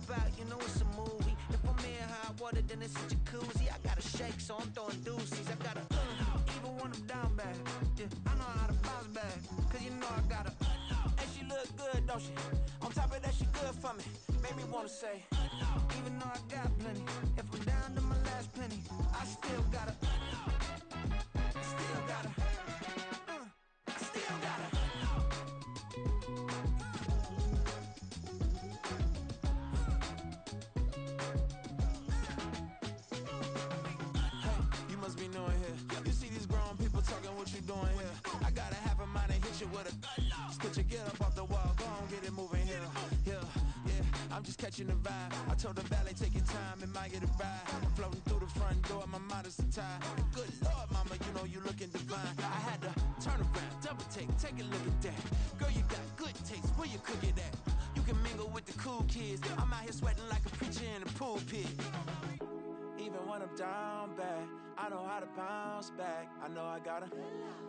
about, you know it's a movie. If I'm in hot water, then it's a jacuzzi. I gotta shake, so I'm throwing deuces. I gotta even when I'm down bad. Yeah, I know how to bounce back, cause you know I gotta and she look good, don't she? On top of that, she good for me. Made me wanna say, even though I got plenty, if I'm down to my last penny, I still gotta must be knowing here. You see these grown people talking, what you doing here? I got a half a mind to hit you with a stitch you, get up off the wall, go on, get it moving here. Yeah, I'm just catching the vibe. I told the valet, take your time, it might get a ride. Floating through the front door, my mind is tied. Good Lord, mama, you know you looking divine. I had to turn around, double take a look at that. Girl, you got good taste, where you cook it at? You can mingle with the cool kids. I'm out here sweating like a preacher in a pulpit. Even when I'm down bad, I know how to bounce back. I know I got her,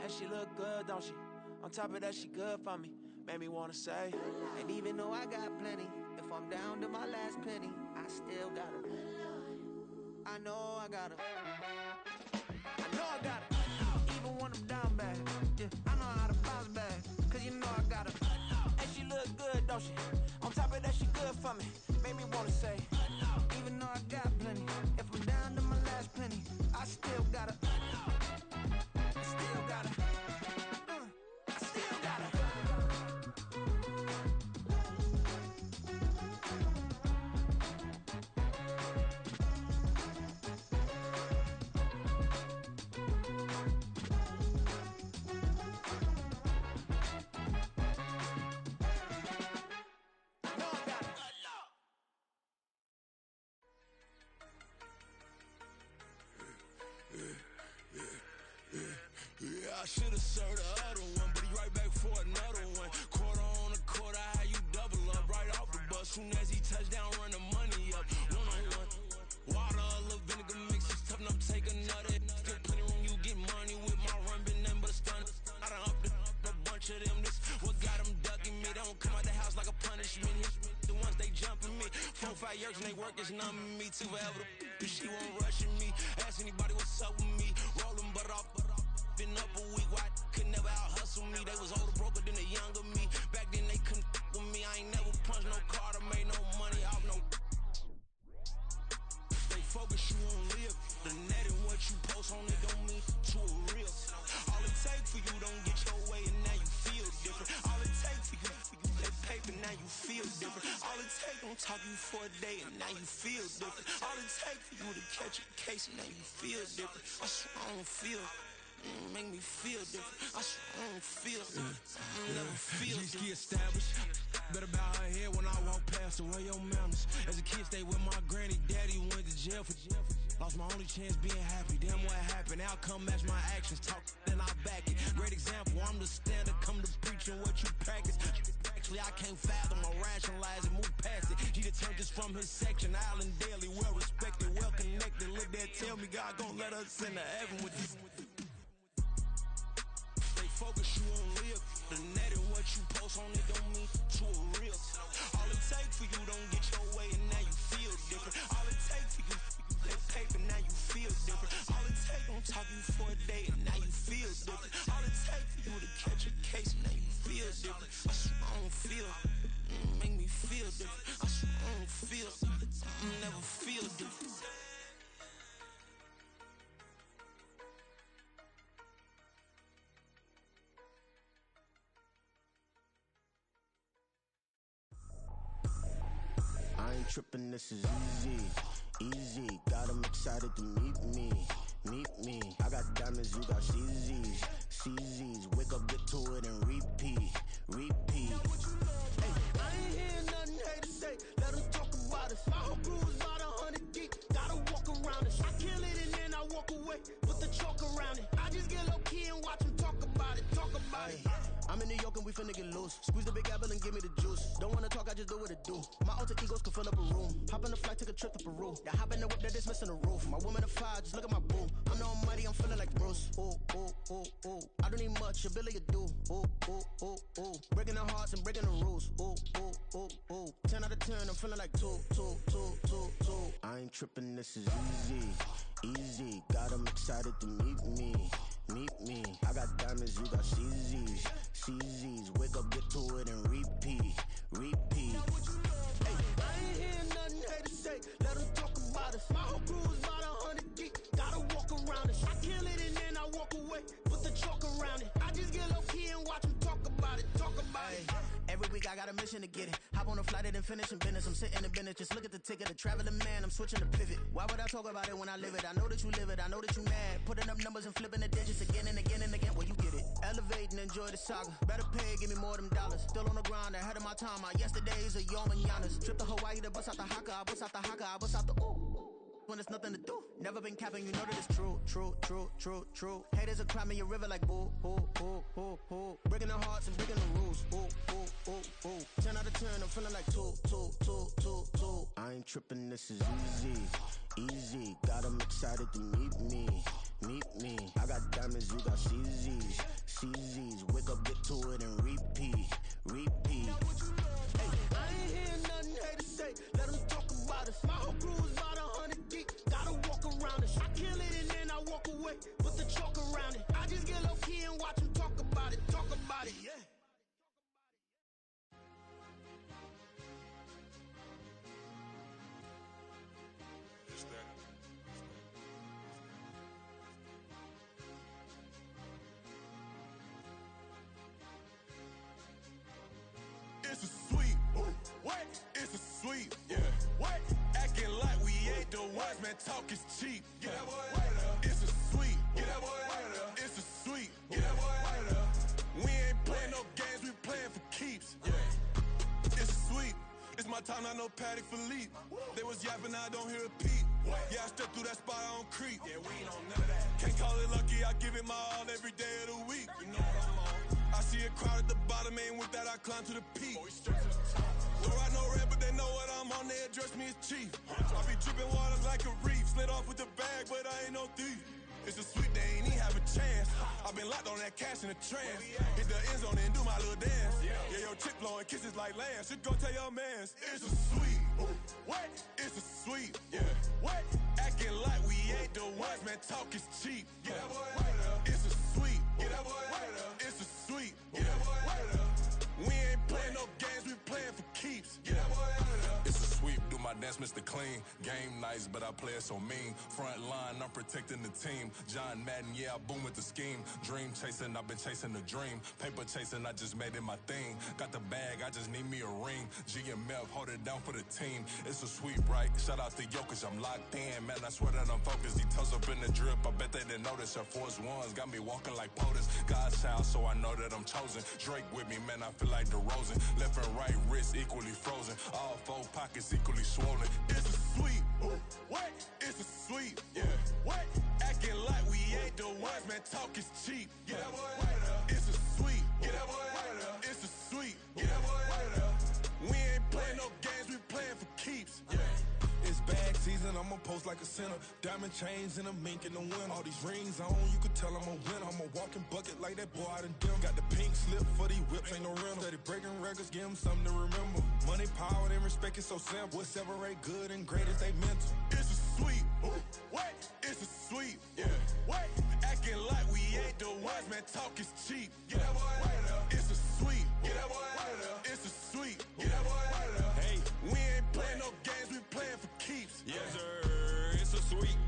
and she look good, don't she? On top of that, she good for me. Made me wanna say, and even though I got plenty, if I'm down to my last penny, I still got her. I know I got her. I know I got her. Even when I'm down bad, yeah, I know how to bounce back, cause you know I got her. And she look good, don't she? On top of that, she good for me. Made me wanna say, even though I got plenty, if I'm down to my last penny, I still gotta, I still gotta, I still gotta. Yeah, I should've served the other one, but he right back for another one. Quarter on a quarter, how you double up right off the bus. Soon as he touch down, run the money up. One on one. Water, a little vinegar mix, it's tough enough to take another. Still plenty room, you get money with my run, been nothing but a stun. I done up a bunch of them. This what got them ducking me. They don't come out the house like a punishment. The ones they jumping me. 4-5 years and they work is numbing me. Too forever the she won't rushing me. Ask anybody what's up with me. Rolling butt off. Been up a week, why could never out hustle me? They was older, broker than the younger me. Back then they couldn't with me. I ain't never punched no card or made no money off no. Stay focused, you won't live. The net and what you post on it don't mean to a real. All it take for you don't get your way and now you feel different. All it take for you that paper, now you feel different. All it take don't talk you for a day and now you feel different. All it take for you to catch a case and now you feel different. I swear I don't feel. Make me feel different. I swear I don't feel never feel different. Established. Better bow her head when I walk past her. Where your manners? As a kid, stayed with my granny. Daddy went to jail for. Lost my only chance being happy. Damn, what happened? Outcome match my actions. Talk, then I back it. Great example. I'm the standard. Come to preaching what you practice. Actually, I can't fathom or rationalize and move past it. He determined just from his section. Island Daily, well respected, well connected. Look there, tell me God gon' let us into heaven with this. Focus, you won't live. The net and what you post on it don't mean to a real. All it take for you don't get your way and now you feel different. All it take for you that paper, now you feel different. All it take don't talk you for a day and now you feel different. All it take for you to catch a case and now you feel different. I swear I don't feel. Make me feel different. I swear I don't feel. Never feel different. I ain't trippin', this is easy, easy. Got 'em excited to meet me. I got diamonds, you got CZs. Wake up, get to it and repeat. Hey, I ain't hearing nothing haters say. Let them talk about us. My whole crew is about 100 deep. Gotta walk around us. I kill it and then I walk away. Put the chalk around it. I just get low key and watch them talk about it. I'm in New York and we finna get loose. Squeeze the big apple and give me the juice. Don't wanna talk, I I just do what it do. My alter egos can fill up a room. Hop on the flight, take a trip to Peru. Yeah, hop in the whip, that is missing the roof. My woman a fire, just look at my boo. I'm no money, I'm feeling like Bruce. Ooh, ooh, ooh, ooh. I don't need much, ability to do. Ooh, ooh, ooh, ooh. Breaking the hearts and breaking the rules. Ooh, ooh, ooh, ooh. 10 out of 10, I'm feeling like 2. I ain't tripping, this is easy. Got 'em excited to meet me. I got diamonds, you got CZs. Wake up, get to it and repeat. Hey, I ain't hearing nothing haters say. Let them talk about us. My whole crew is about 100 deep. Gotta walk around it. I kill it and then I walk away. Put the chalk around it. I just get low key and watch them talk about it. Every week I got a mission to get it. Hop on a flight and then finish in business. I'm sitting in business. Just look at the ticket. The traveling man, I'm switching to pivot. Why would I talk about it when I live it? I know that you live it. I know that you mad. Putting up numbers and flipping the digits again and again and again. Well, you get it. Elevate and enjoy the saga. Better pay, give me more them dollars. Still on the grind, ahead of my time. My yesterdays are your mananas. Trip to Hawaii to bust out the haka. I bust out the haka. I bust out the ooh. When there's nothing to do. Never been capping, you know that it's true. Haters will cry me a river like boo. Breaking the hearts and breaking the rules. Ooh. 10 out of 10, I'm feeling like 2. I ain't tripping, this is easy. Got 'em excited to meet me. I got diamonds, you got CZs. Wake up, get to it and repeat. Hey, I ain't hearing nothing haters say. Let them talk about us. My whole crew is about 100 deep. Gotta walk around it. I kill it and then I walk away. Put the chalk around it. I just get low key and watch them talk about it. Yeah. It's a sweep. What? It's a sweep. Yeah. What? Acting like we ain't the ones, man. Talk is cheap. Get that boy out of there. It's a sweep. Get that boy out of there. It's a sweep. Get that boy out of there. We ain't playing no games, we playing for keeps. Yeah. It's a sweep. It's my time, not no Paddock Philippe. They was yapping, I don't hear a peep. Yeah, I step through that spot, I don't creep. Yeah, we ain't on none of that. Can't call it lucky, I give it my all every day of the week. You know what I'm on. I see a crowd at the bottom, and with that I climb to the peak. Throw out no red, but they know what I'm on, they address me as chief. I be dripping waters like a reef, slid off with the bag, but I ain't no thief. It's a sweet, they ain't even have a chance. I been locked on that cash in a trance. Hit the end zone and do my little dance. Yeah, your chick blowing kisses like Lance. You go tell your mans. It's a sweet. What? It's a sweet. Yeah. What? Acting like we ain't the ones, man. Talk is cheap. Get that boy out of there. It's a sweet. Get that boy out of there. It's a sweet. Get that boy out of there. We ain't playing no games, we playing for keeps. Get that boy out of there. It's a sweep, do my dance, Mr. Clean. Game nice, but I play it so mean. Front line, I'm protecting the team. John Madden, yeah, I boom with the scheme. Dream chasing, I've been chasing the dream. Paper chasing, I just made it my thing. Got the bag, I just need me a ring. GMF, hold it down for the team. It's a sweep, right? Shout out to Jokic, I'm locked in. Man, I swear that I'm focused. These toes up in the drip, I bet they didn't notice. Air Force Ones got me walking like POTUS. God's child, so I know that I'm chosen. Drake with me, man, I feel like DeRozan. Left and right wrist equally frozen. All four pockets equally swollen. It's a sweep. What? It's a sweep. Yeah. What? Acting like we ain't the ones, man. Talk is cheap. Get that boy out of there. It's a sweep. Get that boy out of there. It's a sweep. Get that boy out of there. We ain't playing no games, we playing for keeps. Yeah. It's bag season, I'ma post like a sinner. Diamond chains and a mink in the wind. All these rings on, you could tell I'm a winner. I'm a walking bucket like that boy out in Denver. Got the pink slip for these whips, ain't no rental. Steady breaking records, give them something to remember. Money, power, and respect is so simple. What separate good and great is they mental. It's a sweep. What? It's a sweep. Yeah. What? Acting like we ain't the ones, man. Talk is cheap. Get that boy out of there. It's a sweep. Get that boy out of there. It's a sweep. Get that boy out of there. Hey, we ain't playing no games, we playing for keeps. Yes, sir. It's a sweep.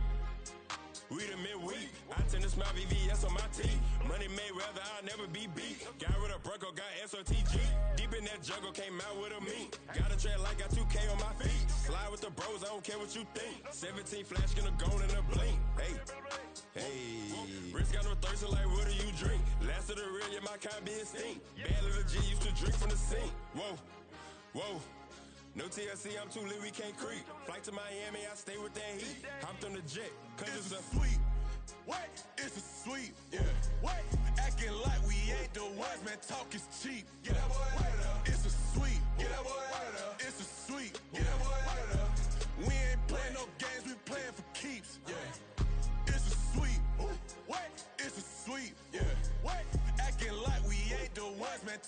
We the midweek. I tend to smile VVS on my teeth. Money made rather I'll never be beat. Got rid of Bronco, got SOTG. Deep in that jungle, came out with a meat. Got a tread like got 2K on my feet. Slide with the bros, I don't care what you think. 17 flash, gonna go in a blink. Hey. Wrist got no thirsting like what do you drink? Last of the real, yeah, my kind be a stink. Bad little G used to drink from the sink. Whoa. No TLC, I'm too lit, we can't creep. Flight to Miami, I stay with that heat. Hopped on the jet, cause it's a sweep. What? It's a sweep. Yeah. What? Acting like we ain't the ones, man. Talk is cheap. Get that boy out of there. It's a sweep. Get that boy out of there.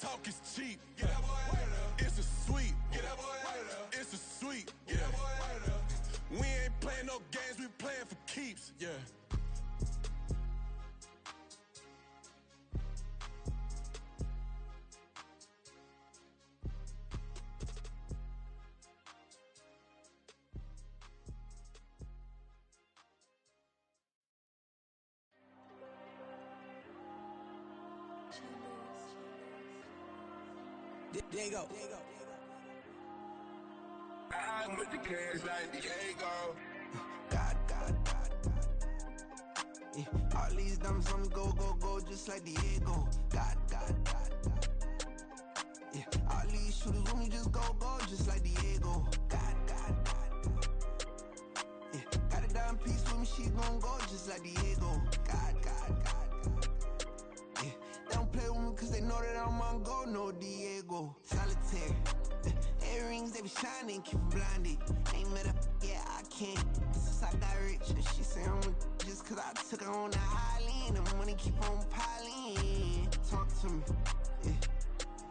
talk is cheap. Get that boy out of there. It's a sweep. Get that boy out of there. It's a sweep. Get that boy out of there. We ain't playing no games, we playing for keeps. Yeah. Diego. I'm with the cash like Diego. God. Yeah. All these dumps on me go, just like Diego. God. Yeah. All these shooters on me just go, just like Diego. God. Yeah. Got a dime piece with me, she gon' go just like Diego. God. Yeah. They don't play with me cause they know that I'm on go, no Diego. Solitaire. Earrings, they be shining, keep blinded. Ain't met up, yeah, I can't. Since I got rich, and she say I'm just cause I took her on the island. The money keep on piling. Talk to me, yeah.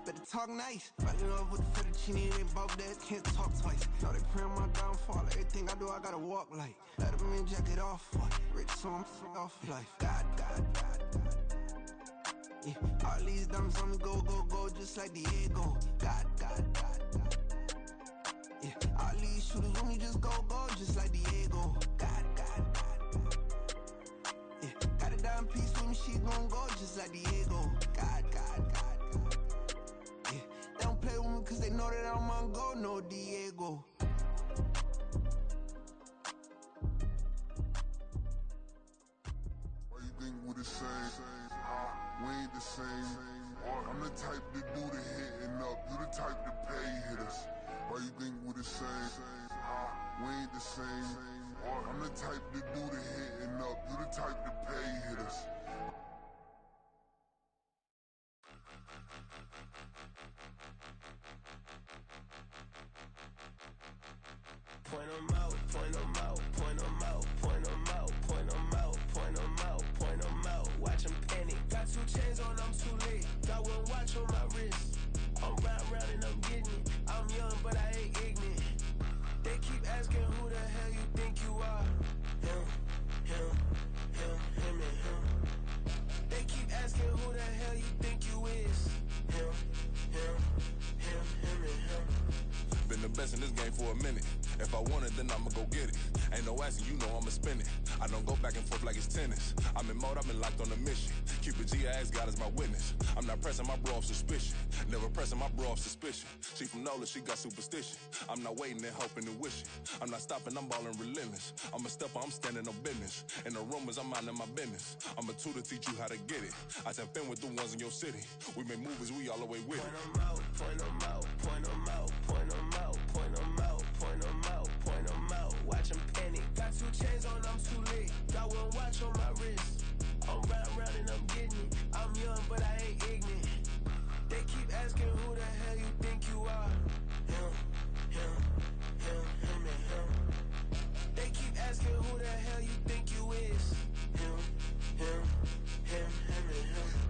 Better talk nice. Fall in love with the fettuccine, they both dead, can't talk twice. Know they pray on my downfall, everything I do, I gotta walk like. Let them in, jacket off, rich, so I'm off life. God. Yeah. All these dumps on me go, just like Diego. God. Yeah. All these shooters on me just go, just like Diego. God. Yeah. Got a dime piece with me, she gon' go just like Diego. God. Yeah. They don't play with me cause they know that I'm on go, no Diego. Why you think we the same? We ain't the same. I'm the type to do the hitting up. You the type to pay hitters. Why you think we the same? We ain't the same. I'm the type to do the hitting up. You the type to pay hitters. Point 'em out, point 'em out, point 'em out, point 'em out, point 'em out, point 'em out, point 'em out. Watch 'em panic. Got 2 chains on, I'm too late. Got 1 watch on my wrist. I'm round and I'm getting it. I'm young, but I ain't ignorant. They keep asking who the hell you think you are. Him, and him. They keep asking who the hell you think you is. Him, and him. Been the best in this game for a minute. If I want it, then I'ma go get it. Ain't no asking, you know I'ma spin it. I don't go back and forth like it's tennis. I'm in mode, I've been locked on a mission. Keep it G, I ask God as my witness. I'm not pressing my bro off suspicion. Never pressing my bro off suspicion. She from Nola, she got superstition. I'm not waiting and hoping and wishing. I'm not stopping, I'm ballin' relentless. I'm a stepper, I'm standing on business. In the rumors, I'm minding my business. I'm a tutor, teach you how to get it. I tap in with the ones in your city. We make movies, we all the way with it. Point 'em out, point 'em out, point 'em out, point 'em out, point 'em out, point 'em out, point 'em out. Watch 'em panic. Got 2 chains on, I'm too late. Got 1 watch on my wrist. I'm round and I'm getting it. I'm young, but I ain't ignorant. They keep asking who the hell you think you are. Him, and him. They keep asking who the hell you think you is. Him, and him.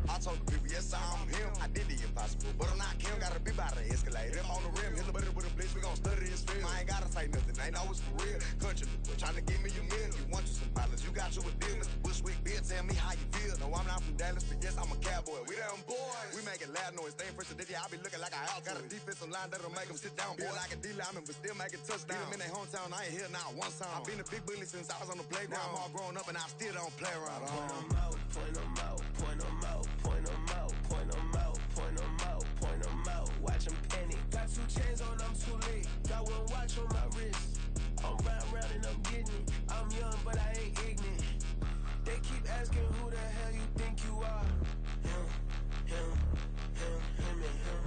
I told the people, yes, I'm him. I did the impossible, but I'm not Kim. Gotta be by the escalator. Him on the rim, hit the butter with a blitz. We gon' study this film. I ain't gotta say nothing, ain't always for real. Country boy, tryna give me a meal. You want you some pilots, you got you a deal. Mr. Bushwick, Bill, tell me how you feel. No, I'm not from Dallas, but yes, I'm a cowboy. We them boys. We making loud noise. Staying first to this, I be looking like a house. Got a defensive line that'll make them sit down. Boy, like a D-lineman, but still making touchdowns. Beat them in their hometown, I ain't here now one time. I've been a big bully since I was on the playground. Now I'm all grown up and I still don't play around. Point 'em out, point 'em out, point 'em out, point 'em out, point 'em out, point 'em out, point 'em out. Watch 'em panic. Got 2 chains on, I'm too late. Got 1 watch on my wrist. I'm round and I'm getting it. I'm young, but I ain't ignorant. They keep asking who the hell you think you are. Him, and him.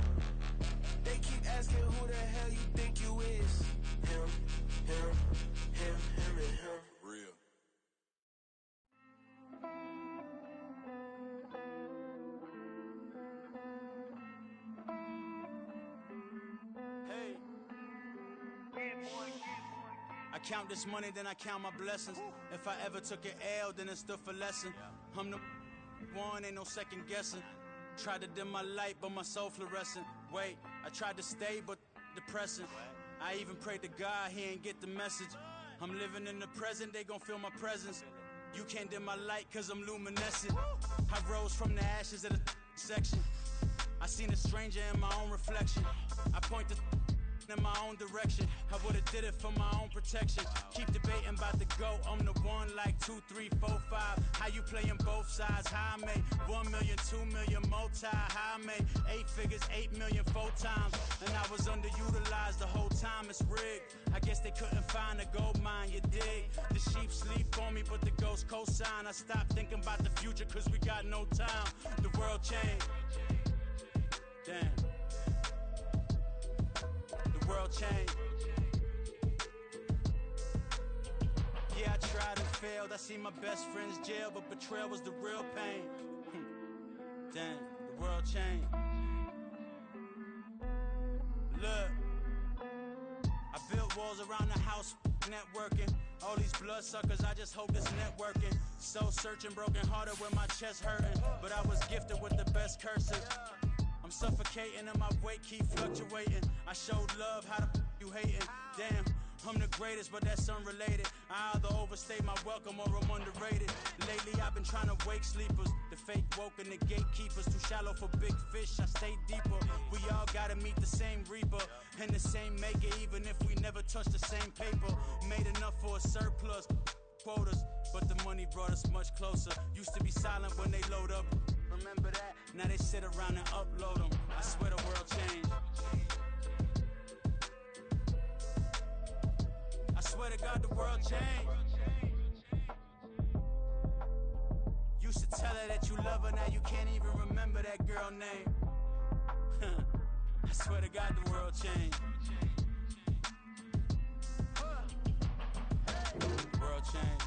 They keep asking who the hell you think you is. Him, and him. Real. Hey. I count this money, then I count my blessings. If I ever took an L, then it stood for lesson. I'm the one, ain't no second guessing. Tried to dim my light, but my soul fluorescent. Wait, I tried to stay, but depressing. I even prayed to God, he ain't get the message. I'm living in the present, they gon' feel my presence. You can't dim my light, cause I'm luminescent. I rose from the ashes of the section. I seen a stranger in my own reflection. I point the in my own direction. I would've did it for my own protection. Keep debating about the GOAT. I'm the one like 2, 3, 4, 5. How you playing both sides? How I made 1 million, 2 million, multi. How I made 8 figures, 8 million, 4 times. And I was underutilized the whole time. It's rigged. I guess they couldn't find a gold mine, you dig? The sheep sleep on me, but the ghost cosign. I stopped thinking about the future, cause we got no time. The world changed. Damn. The world changed. Yeah, I tried and failed. I seen my best friends jail, but betrayal was the real pain. Damn, the world changed. Look, I built walls around the house, networking. All these bloodsuckers, I just hope it's networking. Soul searching, broken hearted with my chest hurting. But I was gifted with the best curses. I'm suffocating and my weight keep fluctuating. I showed love, how the you hating? Damn, I'm the greatest, but that's unrelated. I either overstay my welcome or I'm underrated. Lately I've been trying to wake sleepers. The fake woke and the gatekeepers. Too shallow for big fish, I stay deeper. We all gotta meet the same reaper and the same maker, even if we never touch the same paper. Made enough for a surplus quotas, but the money brought us much closer. Used to be silent when they load up. Remember that? Now they sit around and upload them. I swear the world changed. I swear to God the world changed. Used to tell her that you love her, now you can't even remember that girl name. I swear to God the world changed. The world changed.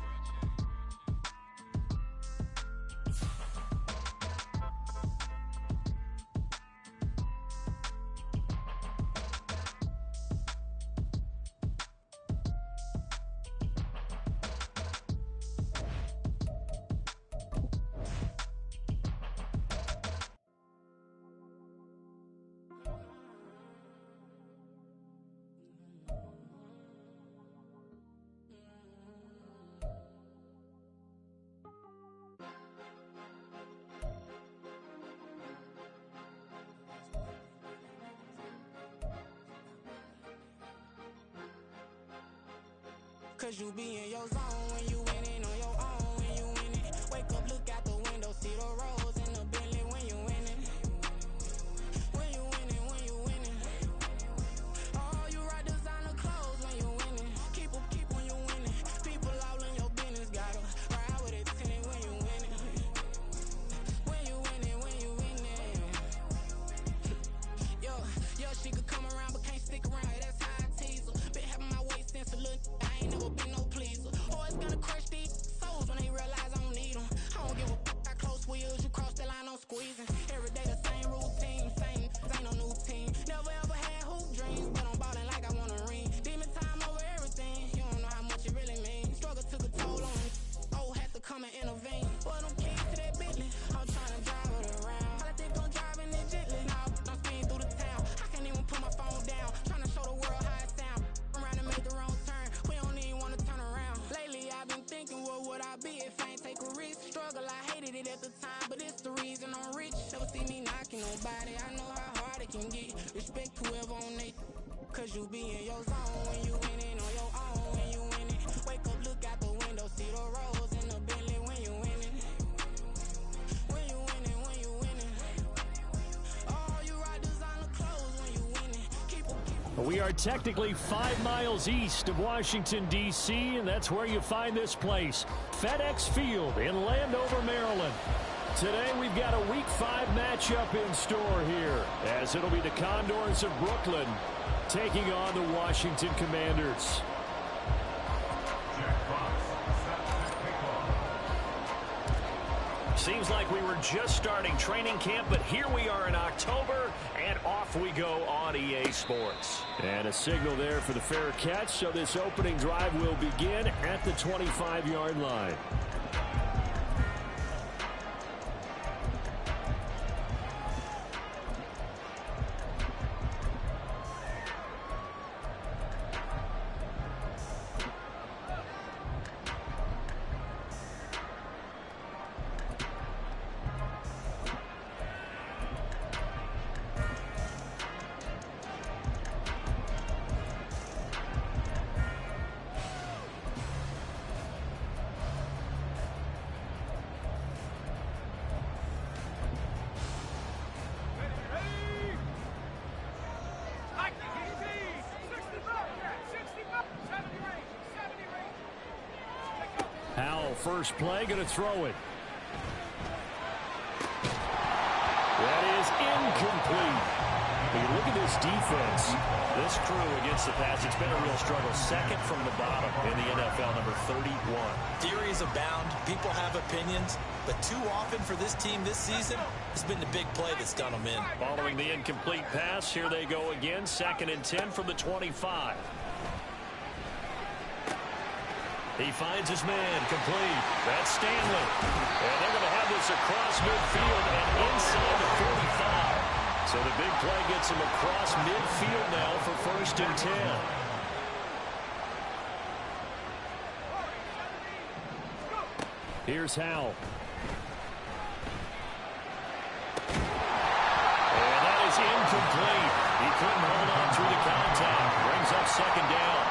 Cause you be in your zone when you winning on your own when you winning. Wake up, look out the window, see the rose in the Bentley when you winning. When you winning, when you winning. Oh, you ride designer clothes when you winning. Keep when you winning. People all in your business, gotta ride with it tinted when you winning. When you winning, when you winning. Yo, she could come around but can't stick around. That's how I tease her. Been having my waist since a little. Never been no pleaser. Always gonna crush these souls when they realize I don't need them. I don't give a f*** how close we is. You cross the line, I'm squeezing. Every day the same routine, same, ain't no new team. Never ever had hoop dreams, but I'm ballin' like I want a ring. Demon time over everything. You don't know how much it really means. Struggle took a toll on me. Oh, had to come and intervene. Boy, them keys to that Bentley. I'm trying to drive it around. All I think I'm driving it gently. Now I'm speeding through the town. I can't even put my phone down. Trying to show the world how it sound. Around and make the wrong turn. We don't even wanna turn around. Lately I've been thinking, what would I be if I ain't take a risk? Struggle, I hated it at the time, but it's the reason I'm rich. Never see me knocking nobody. I know how hard it can get. Respect whoever on they. Cause you be in your zone when you winning on your own when you winning. Wake up, look out the window, see the rose in the Bentley when you winning. When you winning, when you winning. Oh, you ride designer clothes when you winning. We are technically 5 miles east of Washington, D.C., and that's where you find this place, FedEx Field in Landover, Maryland. Today we've got a Week 5 matchup in store here, as it'll be the Condors of Brooklyn taking on the Washington Commanders. Seems like we were just starting training camp, but here we are in October, and off we go on EA Sports. And a signal there for the fair catch, so this opening drive will begin at the 25-yard line. first play, going to throw it. That is incomplete. When you look at this defense, this crew against the pass, it's been a real struggle. Second from the bottom in the NFL, number 31. Theories abound. People have opinions. But too often for this team this season, it's been the big play that's done them in. Following the incomplete pass, here they go again. 2nd and 10 from the 25. He finds his man, complete. That's Stanley. And they're going to have this across midfield and inside the 45. So the big play gets him across midfield now for 1st and 10. Here's Howell. And that is incomplete. He couldn't hold on through the contact. Brings up 2nd down.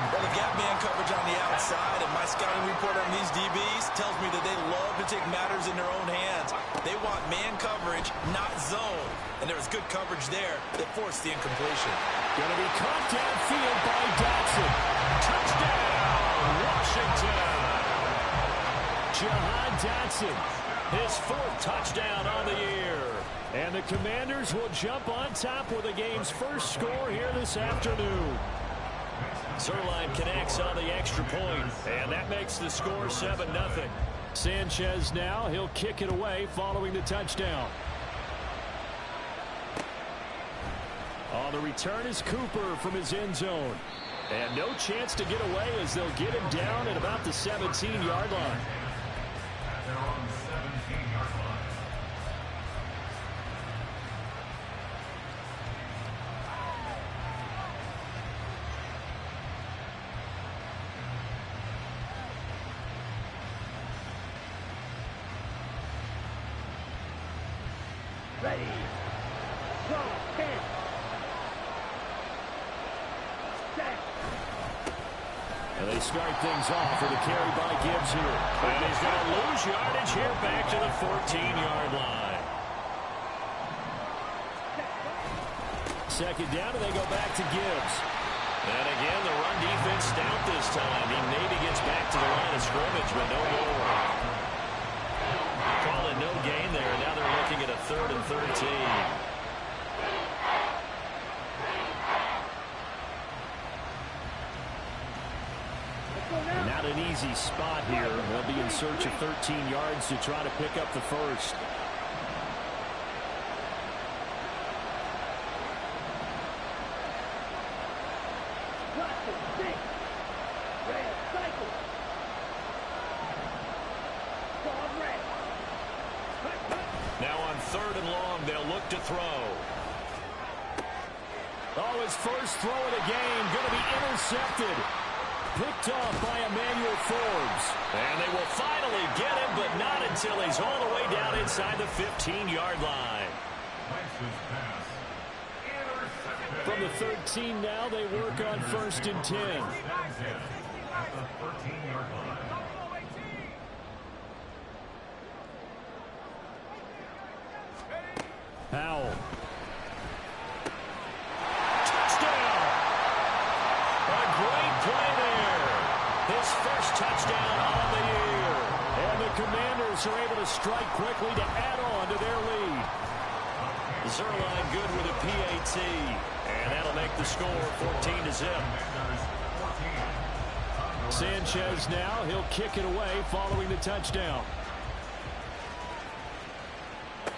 Well, they've got man coverage on the outside, and my scouting report on these DBs tells me that they love to take matters in their own hands. They want man coverage, not zone. And there was good coverage there that forced the incompletion. Going to be caught downfield by Dotson. Touchdown, Washington. Jahan Dotson, his 4th touchdown on the year. And the Commanders will jump on top with the game's first score here this afternoon. Zuerlein connects on the extra point, and that makes the score 7-0. Sanchez now, he'll kick it away following the touchdown. On the return is Cooper from his end zone. And no chance to get away as they'll get him down at about the 17-yard line. They're on the 17-yard line. Ready. Go. Hit. Set. And they start things off with a carry by Gibbs here. And he's going to lose yardage here back to the 14-yard line. 2nd down, and they go back to Gibbs. And again, the run defense stout this time. He maybe gets back to the line of scrimmage, but no more. Call it no gain there. Now they're looking at a 3rd and 13. Not an easy spot here. They'll be in search of 13 yards to try to pick up the first. Now on 3rd and long, they'll look to throw. Oh, his first throw of the game going to be intercepted. Picked off by Emmanuel Forbes. And they will finally get him, but not until he's all the way down inside the 15-yard line. From the 13 now, they work on 1st and 10. At the 13-yard line. Howell. Touchdown! A great play there. His first touchdown on the year. And the Commanders are able to strike quickly to add on to their lead. Zuerlein good with a PAT. And that'll make the score 14-0. Sanchez now, he'll kick it away following the touchdown.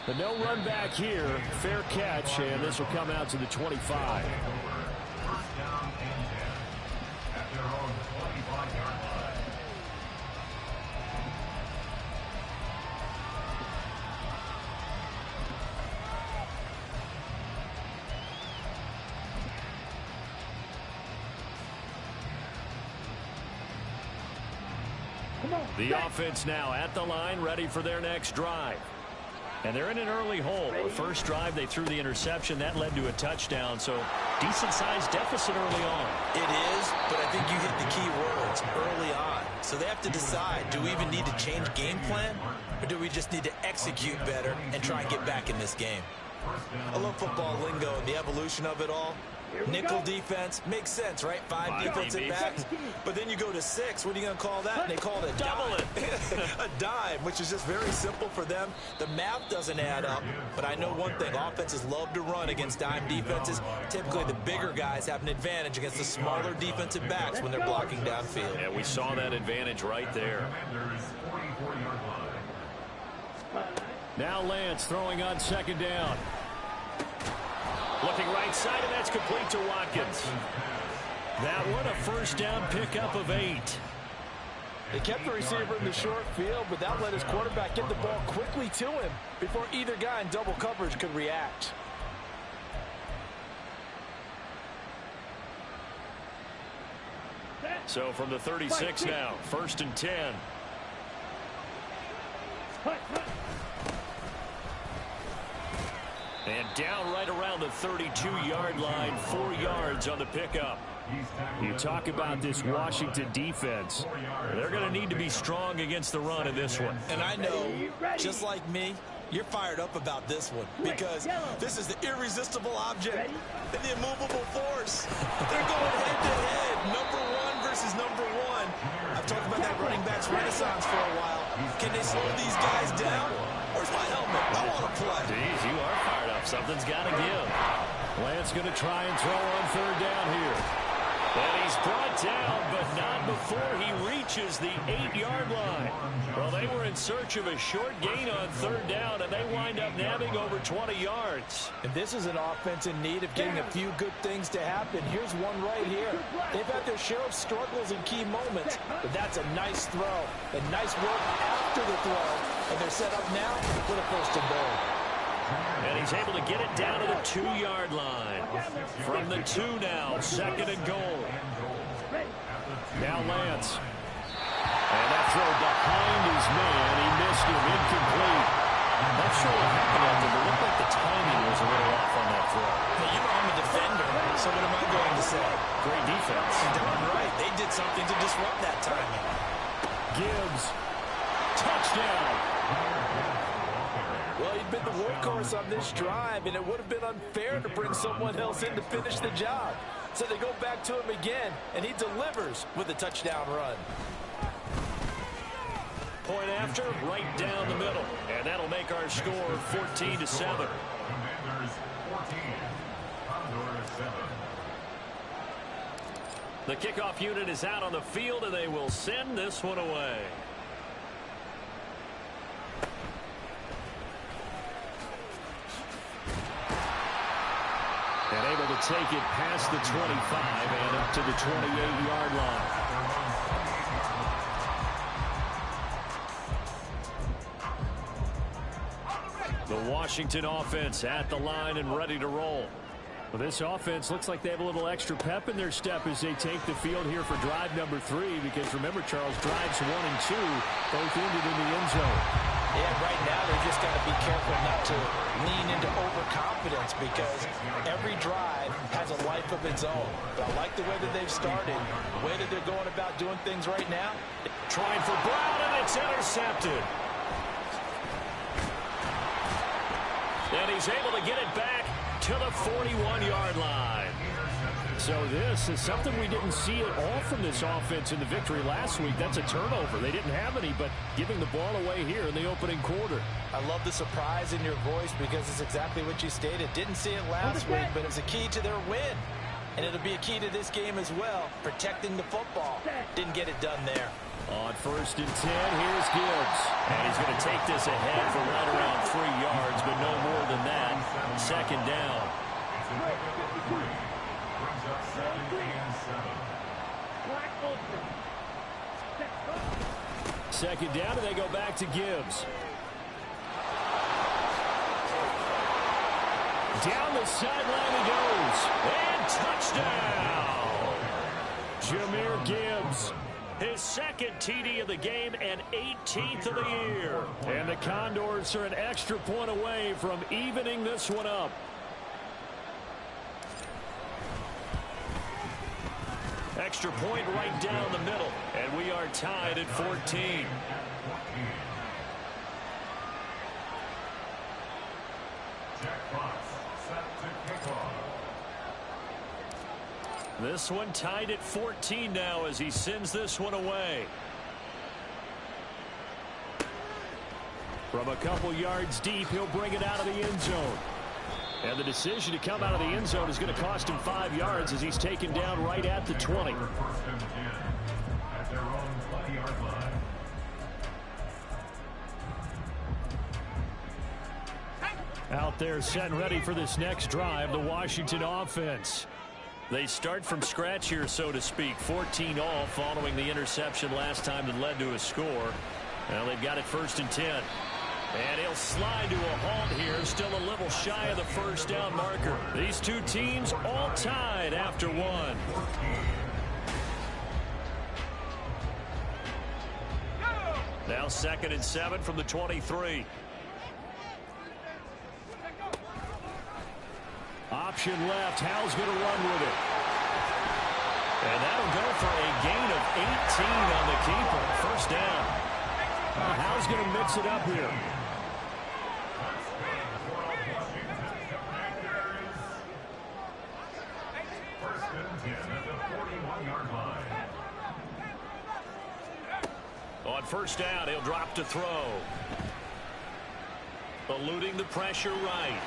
But no run back here. Fair catch, and this will come out to the 25. First down and 10 at their own 25-yard line. The offense now at the line, ready for their next drive. And they're in an early hole. The first drive, they threw the interception. That led to a touchdown, so decent-sized deficit early on. It is, but I think you hit the key words, early on. So they have to decide, do we even need to change game plan, or do we just need to execute better and try and get back in this game? I love football lingo and the evolution of it all. Nickel defense makes sense, right? Five defensive backs. But then you go to 6. What are you going to call that? And they call it a dime. A dime, which is just very simple for them. The math doesn't add up. But I know one thing. Offenses love to run against dime defenses. Typically, the bigger guys have an advantage against the smaller defensive backs when they're blocking downfield. Yeah, we saw that advantage right there. Now Lance throwing on second down. Looking right side, and that's complete to Watkins. That one, a first down pickup of 8. They kept the receiver in the short field, but that let his quarterback get the ball quickly to him before either guy in double coverage could react. So from the 36 now, 1st and 10. And down right around the 32-yard line, 4 yards on the pickup. You talk about this Washington defense. They're going to need to be strong against the run in this one. And I know, just like me, you're fired up about this one because this is the irresistible object and the immovable force. They're going head-to-head, number 1 versus number 1. I've talked about that running backs renaissance for a while. Can they slow these guys down? Where's my helmet? I want to play. Jeez, you are fired up. Something's got to give. Lance going to try and throw on 3rd down here. And he's brought down, but not before he reaches the 8-yard line. Well, they were in search of a short gain on 3rd down, and they wind up nabbing over 20 yards. And this is an offense in need of getting a few good things to happen. Here's one right here. They've had their share of struggles in key moments, but that's a nice throw. And nice work after the throw. And they're set up now for the 1st and goal. And he's able to get it down to the 2-yard line. From the 2 now, 2nd and goal. Now Lance. And that throw behind his man. He missed him, incomplete. I'm not sure what happened out there, but it looked like the timing was a little off on that throw. Hey, you know I'm a defender, so what am I going to say? Great defense. You're darn right. They did something to disrupt that timing. Gibbs. Touchdown. Well, he'd been the workhorse on this drive, and it would have been unfair to bring someone else in to finish the job. So they go back to him again, and he delivers with a touchdown run. Point after, right down the middle. And that'll make our score 14-7. Commanders 14, Condors 7. The kickoff unit is out on the field, and they will send this one away. And able to take it past the 25 and up to the 28-yard line. The Washington offense at the line and ready to roll. Well, this offense looks like they have a little extra pep in their step as they take the field here for drive number 3, because remember, Charles, drives 1 and 2 both ended in the end zone. Yeah, right now they just got to be careful not to lean into overconfidence, because every drive has a life of its own. But I like the way that they've started, the way that they're going about doing things right now. Trying for Brown, and it's intercepted. And he's able to get it back to the 41-yard line. So this is something we didn't see at all from this offense in the victory last week. That's a turnover. They didn't have any, but giving the ball away here in the opening quarter. I love the surprise in your voice, because it's exactly what you stated. Didn't see it last week, but it's a key to their win. And it'll be a key to this game as well, protecting the football. Didn't get it done there. On 1st and 10, here's Gibbs. And he's going to take this ahead for right around 3 yards, but no more than that. 2nd down. Second down, and they go back to Gibbs. Down the sideline he goes. And touchdown! Jahmyr Gibbs. His 2nd TD of the game and 18th of the year. And the Condors are an extra point away from evening this one up. Extra point right down the middle. And we are tied at 14. Check 5. This one tied at 14 now as he sends this one away. From a couple yards deep, he'll bring it out of the end zone. And the decision to come out of the end zone is going to cost him 5 yards as he's taken down right at the 20. Out there set and ready for this next drive, the Washington offense. They start from scratch here, so to speak. 14 all following the interception last time that led to a score. Well, they've got it 1st and 10. And he'll slide to a halt here, still a little shy of the first down marker. These two teams all tied after one. Now 2nd and 7 from the 23. Option left. Howell's going to run with it. And that'll go for a gain of 18 on the keeper. First down. Howell's going to mix it up here. On first down, he'll drop to throw. Eluding the pressure right.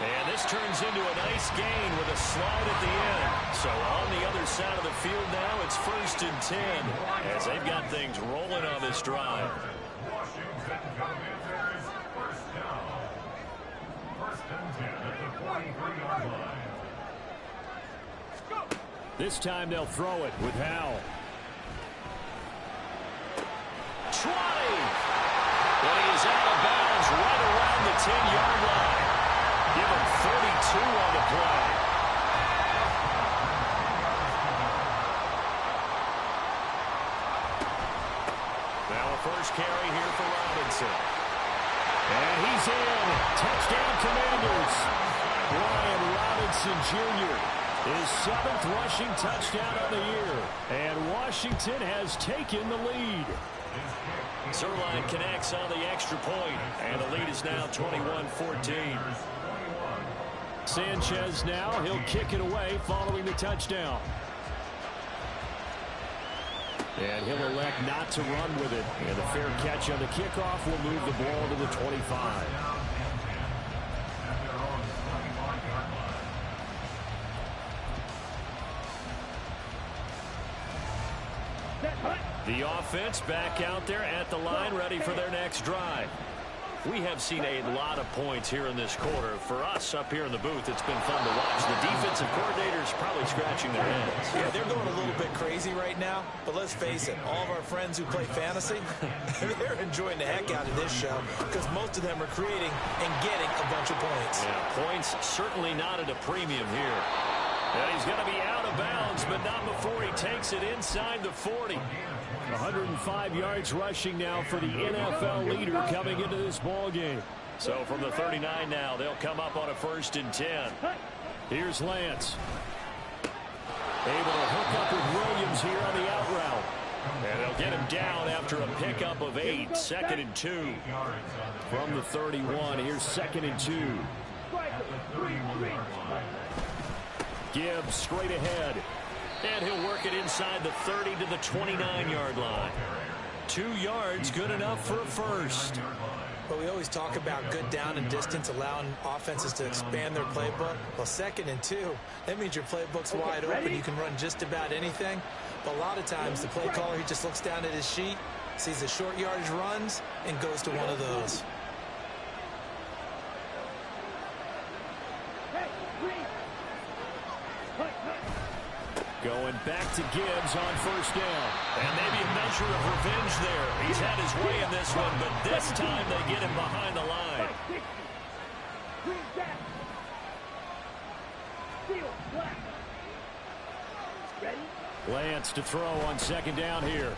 And this turns into a nice gain with a slide at the end. So on the other side of the field now, it's 1st and 10 as they've got things rolling on this drive. Washington Commanders, first down. 1st and 10 at the 43-yard line. This time they'll throw it with Howell. 20! But he is out of bounds right around the 10-yard line. Give him 32 on the play. Now a first carry here for Robinson. And he's in. Touchdown Commanders. Brian Robinson Jr. His 7th rushing touchdown of the year. And Washington has taken the lead. Zuerlein connects on the extra point, and the lead is now 21-14. Sanchez now, he'll kick it away following the touchdown. And he'll elect not to run with it. And the fair catch on the kickoff will move the ball to the 25. The offense back out there at the line, ready for their next drive. We have seen a lot of points here in this quarter. For us up here in the booth, it's been fun to watch. The defensive coordinators probably scratching their heads. Yeah, they're going a little bit crazy right now. But let's face it, all of our friends who play fantasy, they're enjoying the heck out of this show because most of them are creating and getting a bunch of points. Yeah, points certainly not at a premium here. And he's going to be out of bounds, but not before he takes it inside the 40. 105 yards rushing now for the NFL leader coming into this ball game. So from the 39 now, they'll come up on a 1st and 10. Here's Lance. Able to hook up with Williams here on the out route. And they'll get him down after a pickup of 8. 2nd and 2. From the 31, here's 2nd and 2. Gibbs straight ahead. And he'll work it inside the 30 to the 29-yard line. 2 yards, good enough for a first. But we always talk about good down and distance, allowing offenses to expand their playbook. Well, 2nd and 2, that means your playbook's wide open. You can run just about anything. But a lot of times, the play caller, he just looks down at his sheet, sees the short yardage runs, and goes to one of those. Going back to Gibbs on 1st down. And maybe a measure of revenge there. He's had his way in this one, but this time they get him behind the line. Lance to throw on 2nd down here.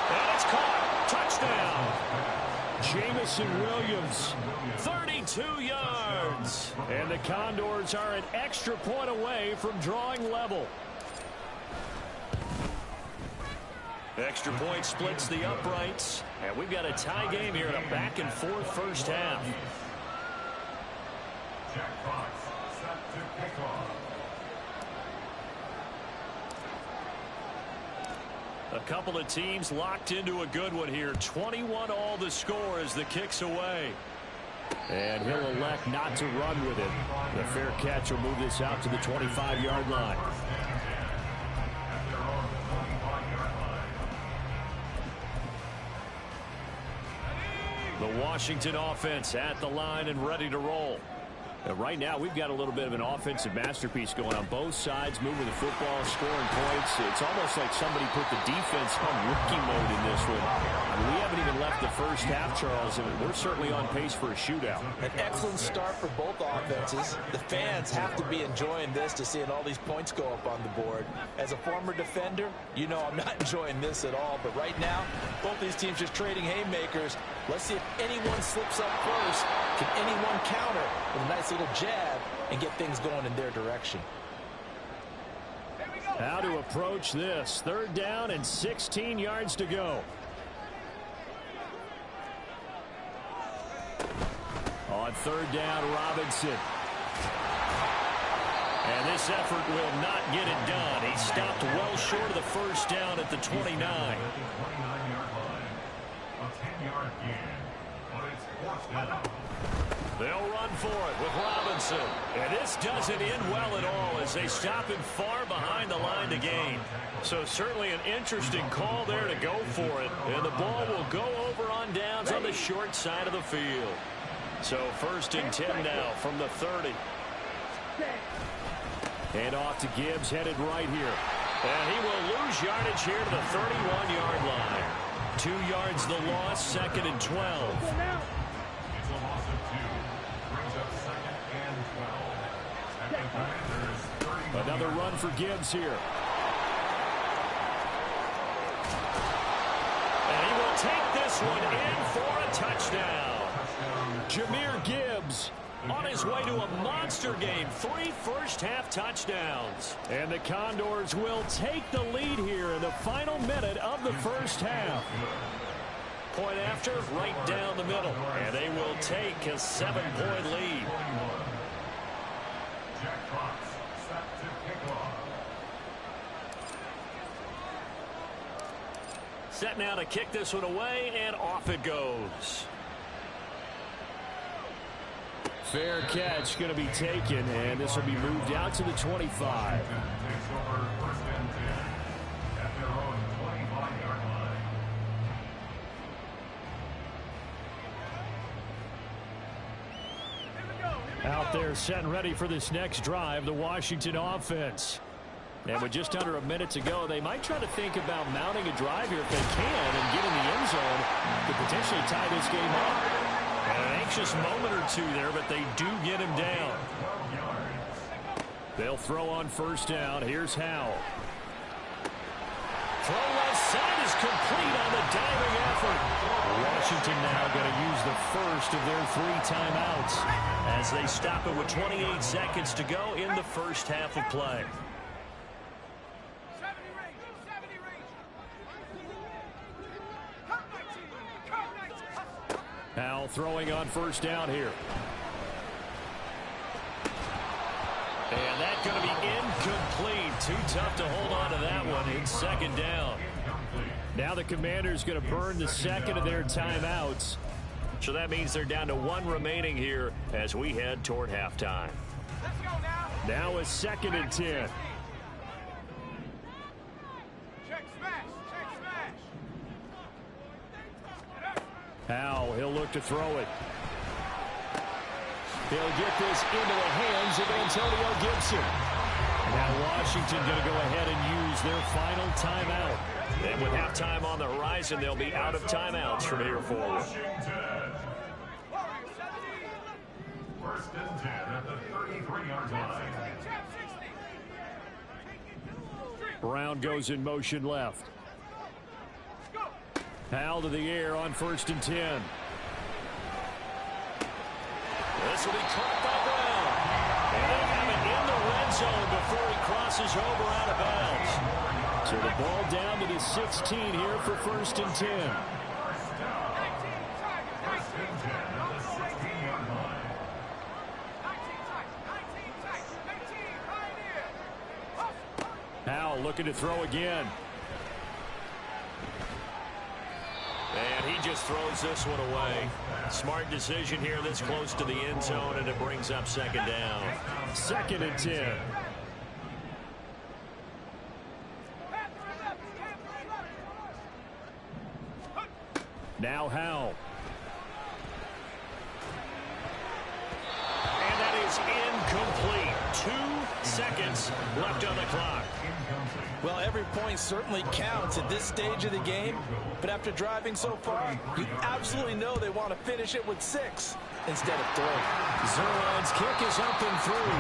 And it's caught. Touchdown. Jamison Williams, 32 yards. And the Condors are an extra point away from drawing level. Extra point splits the uprights. And we've got a tie game here in a back-and-forth first half. Jack Fox set to kick off. A couple of teams locked into a good one here. 21 all the score as the kick's away. And he'll elect not to run with it. The fair catch will move this out to the 25-yard line. The Washington offense at the line and ready to roll. Right now, we've got a little bit of an offensive masterpiece going on both sides, moving the football, scoring points. It's almost like somebody put the defense on rookie mode in this one. I mean, we haven't even left the first half, Charles, and we're certainly on pace for a shootout. An excellent start for both offenses. The fans have to be enjoying this to seeing all these points go up on the board. As a former defender, you know I'm not enjoying this at all. But right now, both these teams just trading haymakers. Let's see if anyone slips up first. Can anyone counter with a nice little jab and get things going in their direction? How to approach this. 3rd down and 16 yards to go. On 3rd down, Robinson. And this effort will not get it done. He stopped well short of the first down at the 29. A 10-yard gain, but it's 4th down. They'll run for it with Robinson. And this doesn't end well at all as they stop him far behind the line to gain. So certainly an interesting call there to go for it. And the ball will go over on downs on the short side of the field. So 1st and 10 now from the 30. And off to Gibbs, headed right here. And he will lose yardage here to the 31-yard line. 2 yards the loss, 2nd and 12. It's a loss of 2. Brings up 2nd and 12. At the Commanders' 31. Another run for Gibbs here. And he will take this one in for a touchdown. Jahmyr Gibbs on his way to a monster game. 3 first-half touchdowns. And the Condors will take the lead here in the final minute of the first half. Point after, right down the middle. And they will take a 7-point lead. Jack Fox set to kick off. Set now to kick this one away, and off it goes. Fair catch going to be taken, and this will be moved out to the 25. Takes over 1st and 10 at their own 25-yard line. Out there set and ready for this next drive, the Washington offense. And with just under a minute to go, they might try to think about mounting a drive here if they can and get in the end zone to potentially tie this game up. An anxious moment or two there, but they do get him down. They'll throw on 1st down. Here's Howell. Throw left side is complete on the diving effort. Washington now going to use the first of their 3 timeouts as they stop it with 28 seconds to go in the first half of play. Howell throwing on 1st down here. And that's going to be incomplete. Too tough to hold on to that one in 2nd down. Now the Commanders going to burn the 2nd of their timeouts. So that means they're down to 1 remaining here as we head toward halftime. Now a 2nd and 10. Howell, he'll look to throw it. He'll get this into the hands of Antonio Gibson. Now Washington going to go ahead and use their final timeout. And with halftime on the horizon, they'll be out of timeouts from here forward. 1st and 10 at the 33-yard line. Brown goes in motion left. Howell to the air on 1st and 10. This will be caught by Brown. And they'll have it in the red zone before he crosses over out of bounds. So the ball down to the 16 here for 1st and 10. 1st and 10 at the 16-yard line. Howell looking to throw again. And he just throws this one away. Smart decision here this close to the end zone, and it brings up second down. 2nd and 10. Now Howell. And that is incomplete. 2 seconds left on the clock. Well, every point certainly counts at this stage of the game, but after driving so far, you absolutely know they want to finish it with 6 instead of 3. Zuerlein's kick is up and through.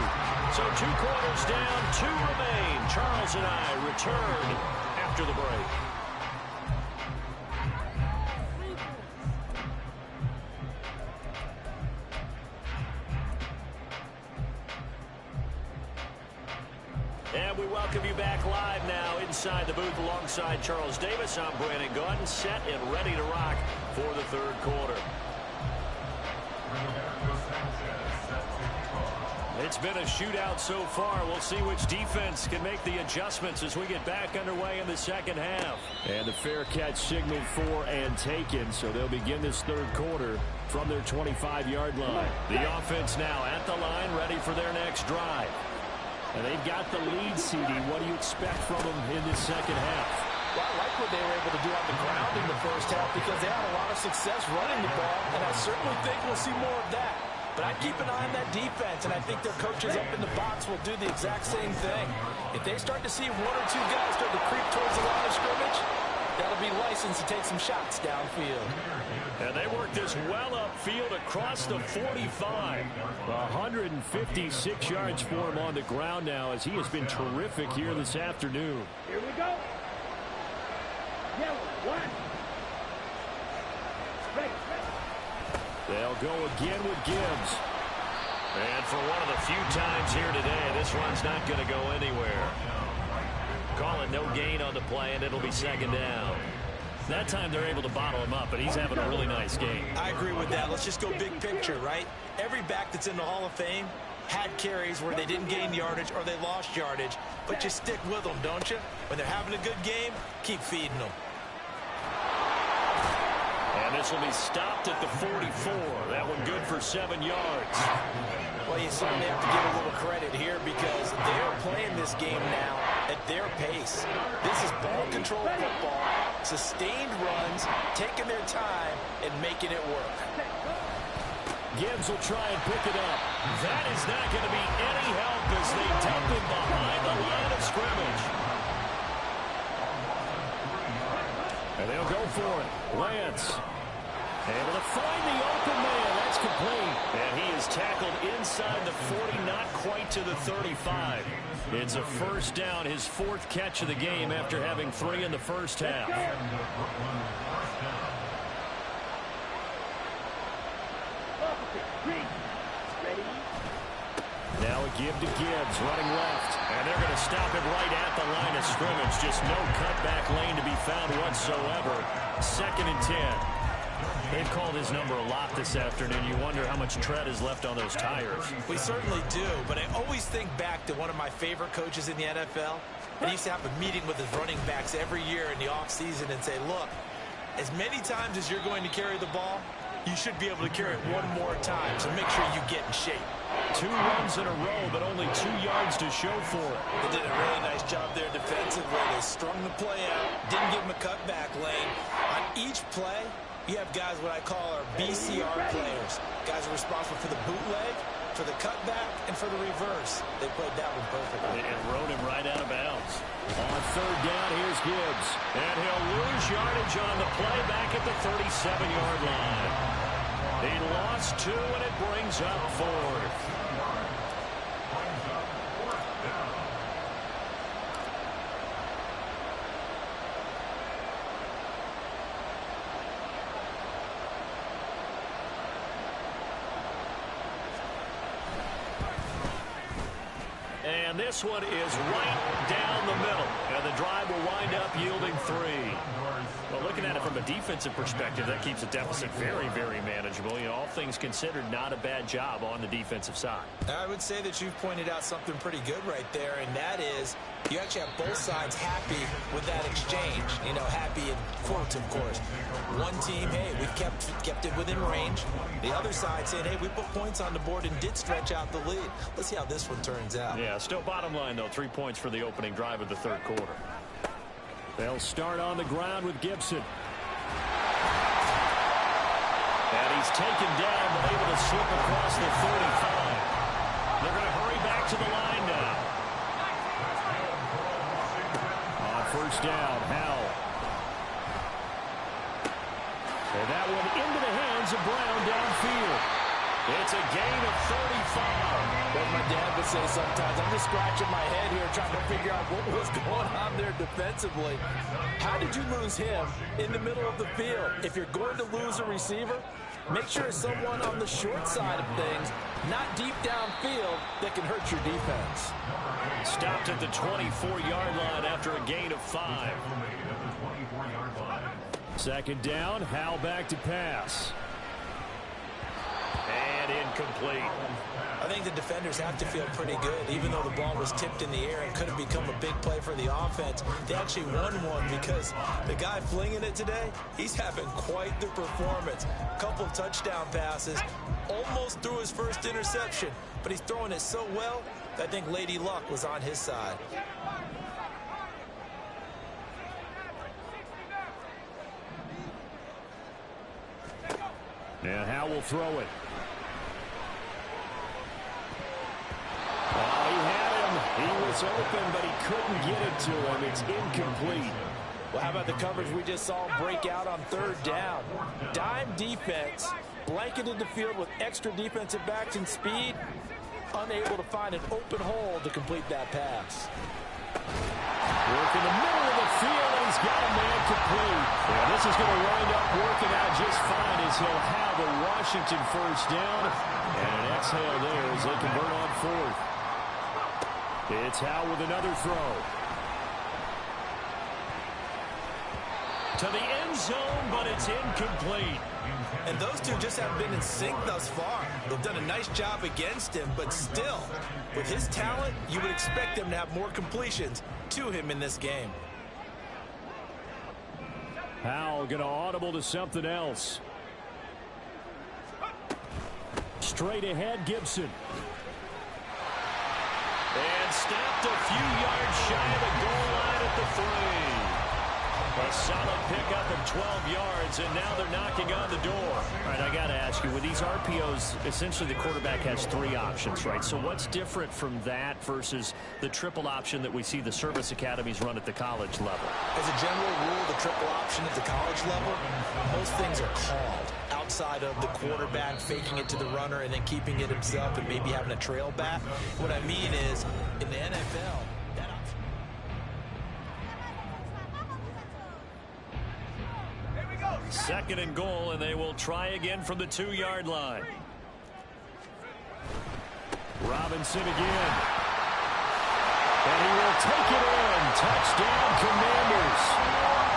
So 2 quarters down, 2 remain. Charles and I return after the break. And we welcome you back live now inside the booth alongside Charles Davis. I'm Brandon Gaudin, set and ready to rock for the 3rd quarter. It's been a shootout so far. We'll see which defense can make the adjustments as we get back underway in the 2nd half. And the fair catch signaled for and taken, so they'll begin this 3rd quarter from their 25-yard line. The offense now at the line, ready for their next drive. And they've got the lead, CD. What do you expect from them in this 2nd half? Well, I like what they were able to do on the ground in the 1st half because they had a lot of success running the ball, and I certainly think we'll see more of that. But I keep an eye on that defense, and I think their coaches up in the box will do the exact same thing. If they start to see 1 or 2 guys start to creep towards the line of scrimmage, that'll be license to take some shots downfield. And they work this well upfield across the 45. 156 yards for him on the ground now as he has been terrific here this afternoon. Here we go. Yellow, 1. Ready. They'll go again with Gibbs. And for one of the few times here today, this run's not going to go anywhere. Call it no gain on the play, and it'll be 2nd down. That time they're able to bottle him up, but he's having a really nice game. I agree with that. Let's just go big picture, right? Every back that's in the Hall of Fame had carries where they didn't gain yardage or they lost yardage, but you stick with them, don't you? When they're having a good game, keep feeding them. And this will be stopped at the 44. That one good for 7 yards. Well, you certainly have to give a little credit here because they're playing this game now at their pace. This is ball control football, sustained runs, taking their time, and making it work. Gibbs will try and pick it up. That is not going to be any help as they dump him behind the line of scrimmage. And they'll go for it. Lance able to find the open man. That's complete. And he is tackled inside the 40, not quite to the 35. It's a 1st down, his 4th catch of the game after having 3 in the 1st half. Now a give to Gibbs, running left. And they're going to stop him right at the line of scrimmage. Just no cutback lane to be found whatsoever. 2nd and 10. They've called his number a lot this afternoon. You wonder how much tread is left on those tires. We certainly do, but I always think back to one of my favorite coaches in the NFL. And he used to have a meeting with his running backs every year in the offseason and say, look, as many times as you're going to carry the ball, you should be able to carry it 1 more time, so make sure you get in shape. 2 runs in a row, but only 2 yards to show for it. They did a really nice job there defensively. They strung the play out, didn't give him a cutback lane. On each play, you have guys what I call our BCR players. Guys are responsible for the bootleg, for the cutback, and for the reverse. They played that one perfectly. And rode him right out of bounds. On 3rd down, here's Gibbs. And he'll lose yardage on the play back at the 37-yard line. He lost 2, and it brings up 4th. And this one is right down the middle. And the drive will wind up yielding 3. Well, looking at it from a defensive perspective, that keeps the deficit very, very manageable. You know, all things considered, not a bad job on the defensive side. I would say that you've pointed out something pretty good right there, and that is you actually have both sides happy with that exchange. You know, happy in quotes, of course. One team, hey, we've kept it within range. The other side saying, hey, we put points on the board and did stretch out the lead. Let's see how this one turns out. Yeah, still bottom line, though, 3 points for the opening drive of the third quarter. They'll start on the ground with Gibson. And he's taken down, but able to slip across the 35. They're going to hurry back to the line now. On first down, Howell. And that one into the hands of Brown downfield. It's a gain of 35. As my dad would say sometimes, I'm just scratching my head here trying to figure out what was going on there defensively. How did you lose him in the middle of the field? If you're going to lose a receiver, make sure it's someone on the short side of things, not deep downfield, that can hurt your defense. Stopped at the 24-yard line after a gain of 5. Second down, Howell back to pass. And incomplete. I think the defenders have to feel pretty good. Even though the ball was tipped in the air and could have become a big play for the offense, they actually won one because the guy flinging it today, he's having quite the performance. A couple of touchdown passes, almost threw his first interception, but he's throwing it so well that I think Lady Luck was on his side. And Howell will throw it. Oh, he had him. He was open, but he couldn't get it to him. It's incomplete. Well, how about the coverage we just saw break out on third down? Dime defense, blanketed the field with extra defensive backs and speed, unable to find an open hole to complete that pass. Work in the middle of the field, and he's got a man complete. Yeah, this is going to wind up working out just fine as he'll have a Washington first down. And an exhale there as they convert on fourth. It's Howell with another throw. To the end zone, but it's incomplete. And those two just haven't been in sync thus far. They've done a nice job against him, but still, with his talent, you would expect him to have more completions to him in this game. Howell going to audible to something else. Straight ahead, Gibson. And snapped a few yards shy of the goal line at the 3. A solid pickup of 12 yards, and now they're knocking on the door. All right, I got to ask you, with these RPOs, essentially the quarterback has 3 options, right? So what's different from that versus the triple option that we see the service academies run at the college level? As a general rule, the triple option at the college level, most things are called outside of the quarterback faking it to the runner and then keeping it himself and maybe having a trail back. What I mean is, in the NFL, second and goal, and they will try again from the 2-yard line. Robinson again. And he will take it in. Touchdown, Commanders.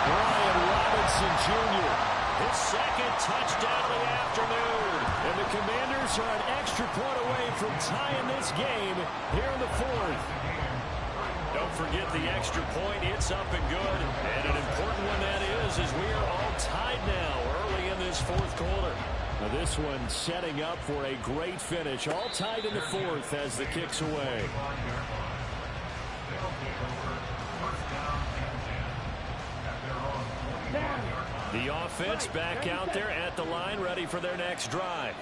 Brian Robinson Jr. His second touchdown of the afternoon. And the Commanders are an extra point away from tying this game here in the fourth. Don't forget the extra point. It's up and good. And an important one that is, as we are all tied now early in this fourth quarter. Now this one setting up for a great finish. All tied in the fourth as the kick's away. The offense back out there at the line, ready for their next drive.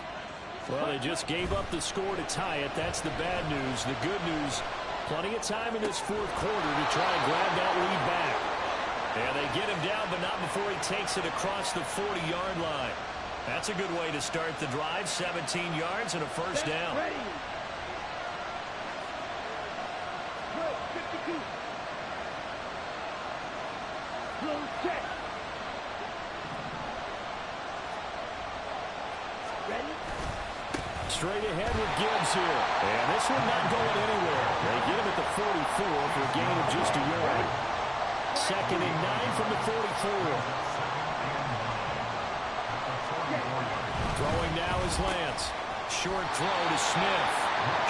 Well, they just gave up the score to tie it. That's the bad news. The good news, plenty of time in this fourth quarter to try and grab that lead back. And they get him down, but not before he takes it across the 40-yard line. That's a good way to start the drive. 17 yards and a first down. Straight ahead with Gibbs here. And this one not going anywhere. They get him at the 44 for a gain of just a yard. 2nd and 9 from the 44. Throwing now is Lance. Short throw to Smith.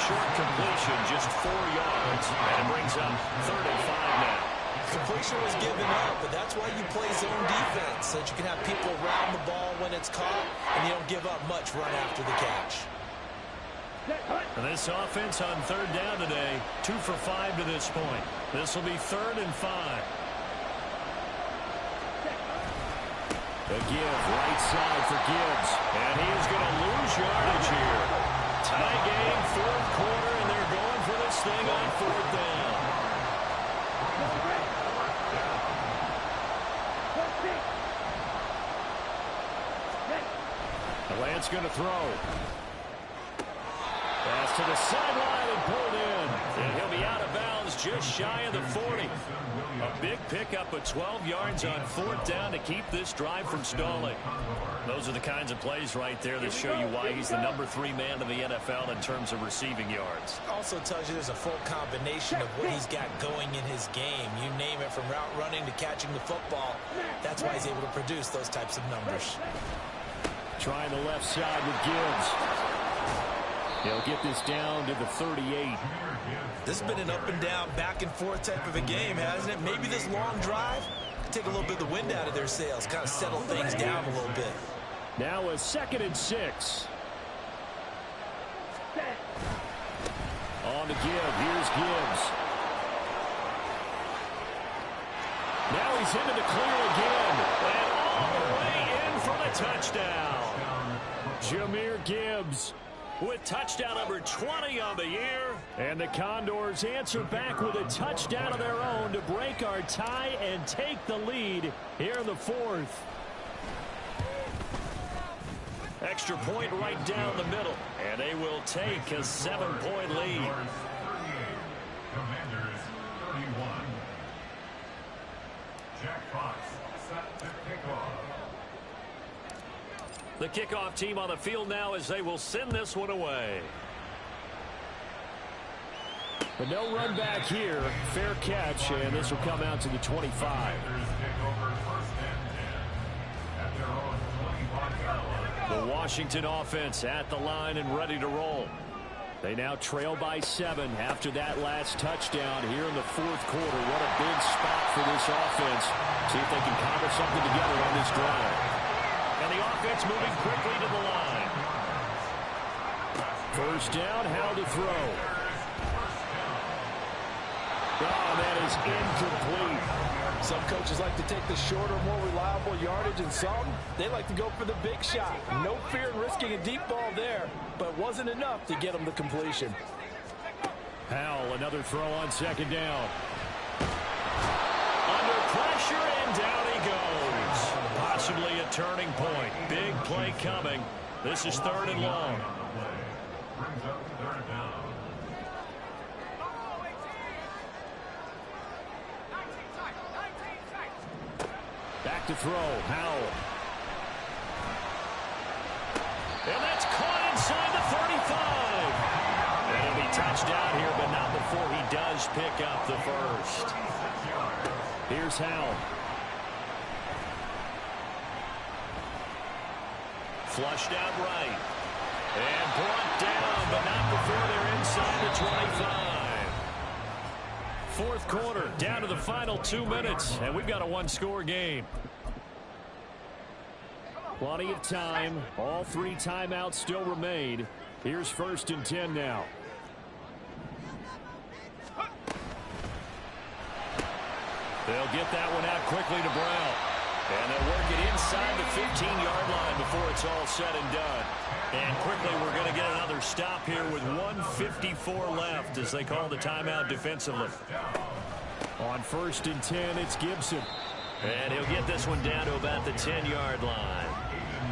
Short completion, just 4 yards. And it brings up 3rd and 5 now. Completion was given up, but that's why you play zone defense, so that you can have people around the ball when it's caught, and you don't give up much run after the catch. And this offense on 3rd down today, 2 for 5 to this point. This will be 3rd and 5. The give, right side for Gibbs. And he is going to lose yardage here. Tie game, 4th quarter, and they're going for this thing on 4th down. Lance going to throw. Pass to the sideline and pulled in. And he'll be out of bounds just shy of the 40. A big pickup of 12 yards on 4th down to keep this drive from stalling. Those are the kinds of plays right there that show you why he's the number 3 man in the NFL in terms of receiving yards. Also tells you there's a full combination of what he's got going in his game. You name it, from route running to catching the football. That's why he's able to produce those types of numbers. Trying the left side with Gibbs. He'll get this down to the 38. This has been an up and down, back and forth type of a game, hasn't it? Maybe this long drive can take a little bit of the wind out of their sails, kind of settle things down a little bit. Now a 2nd and 6. On to give. Here's Gibbs. Now he's into the clear again. And all the way in for the touchdown. Jahmyr Gibbs with touchdown number 20 on the year. And the Condors answer back with a touchdown of their own to break our tie and take the lead here in the 4th. Extra point right down the middle. And they will take a 7-point lead. Commanders 31. Jack Fox set to kick off. The kickoff team on the field now as they will send this one away. But no run back here. Fair catch, and this will come out to the 25. The Washington offense at the line and ready to roll. They now trail by 7 after that last touchdown here in the 4th quarter. What a big spot for this offense. See if they can cobble something together on this drive. And the offense moving quickly to the line. 1st down, how to throw. Oh, that is incomplete. Some coaches like to take the shorter, more reliable yardage, and some, they like to go for the big shot. No fear in risking a deep ball there, but it wasn't enough to get them the completion. Howell, another throw on 2nd down. Under pressure, and down he goes. Possibly a turning point. Big play coming. This is 3rd and long. Brings up 3rd down. Back to throw. Howell. And that's caught inside the 35. And he'll be touched down here, but not before he does pick up the 1st. Here's Howell. Flushed out right. And brought down, but not before they're inside the 25. 4th quarter, down to the final 2 minutes, and we've got a 1-score game. Plenty of time. All 3 timeouts still remain. Here's 1st and 10 now. They'll get that one out quickly to Brown. And they'll work it inside the 15-yard line before it's all said and done. And quickly we're going to get another stop here with 1:54 left as they call the timeout defensively. On 1st and 10, it's Gibson. And he'll get this one down to about the 10-yard line.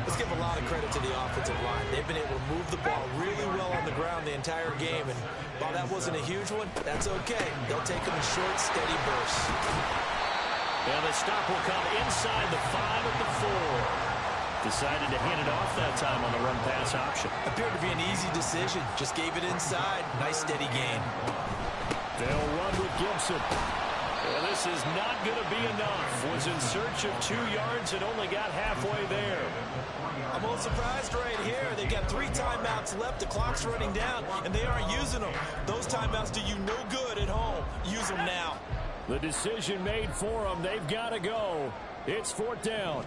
Let's give a lot of credit to the offensive line. They've been able to move the ball really well on the ground the entire game. And while that wasn't a huge one, that's okay. They'll take them in short, steady bursts. And the stop will come inside the 5 of the 4. Decided to hand it off that time on the run-pass option. Appeared to be an easy decision. Just gave it inside. Nice, steady gain. They'll run with Gibson. And this is not going to be enough. Was in search of 2 yards and only got halfway there. I'm a little surprised right here. They've got 3 timeouts left. The clock's running down, and they aren't using them. Those timeouts do you no good at home. Use them now. The decision made for them. They've got to go. It's 4th down.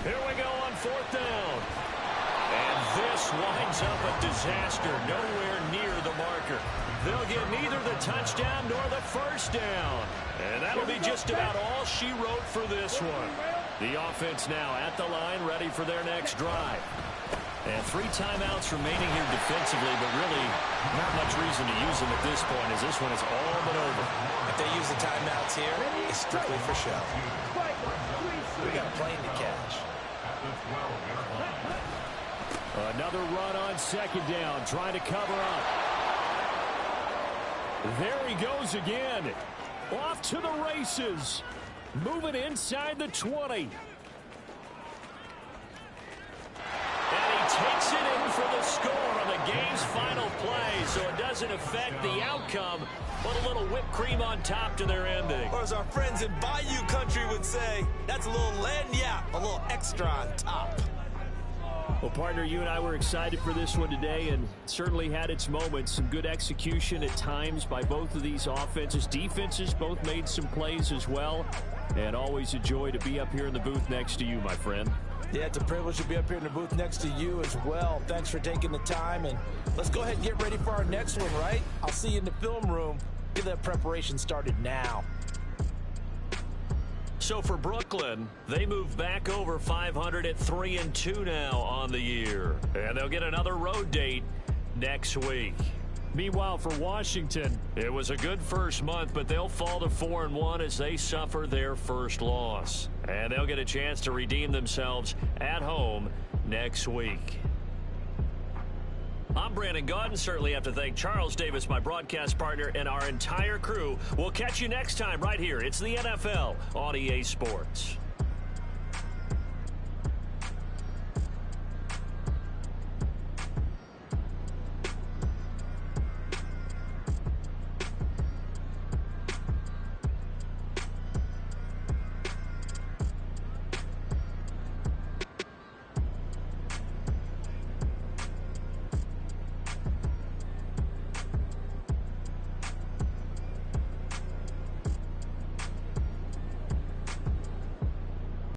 Here we go on 4th down. And this winds up a disaster. Nowhere near the marker. They'll get neither the touchdown nor the first down. And that'll be just about all she wrote for this one. The offense now at the line, ready for their next drive. And 3 timeouts remaining here defensively, but really not much reason to use them at this point, as this one is all but over. If they use the timeouts here, it's strictly for show. We got a plane to catch. Another run on 2nd down, trying to cover up. There he goes again. Off to the races. Moving inside the 20. And he takes it in for the score on the game's final play, so it doesn't affect the outcome, but a little whipped cream on top to their ending. Or as our friends in Bayou Country would say, that's a little lagniappe, a little extra on top. Well, partner, you and I were excited for this one today, and certainly had its moments. Some good execution at times by both of these offenses. Defenses both made some plays as well, and always a joy to be up here in the booth next to you, my friend. Yeah, it's a privilege to be up here in the booth next to you as well. Thanks for taking the time, and let's go ahead and get ready for our next one, right? I'll see you in the film room. Get that preparation started now. So for Brooklyn, they move back over 500 at 3-2 now on the year. And they'll get another road date next week. Meanwhile, for Washington, it was a good first month, but they'll fall to 4-1 as they suffer their first loss. And they'll get a chance to redeem themselves at home next week. I'm Brandon Gaudin. Certainly have to thank Charles Davis, my broadcast partner, and our entire crew. We'll catch you next time right here. It's the NFL on EA Sports.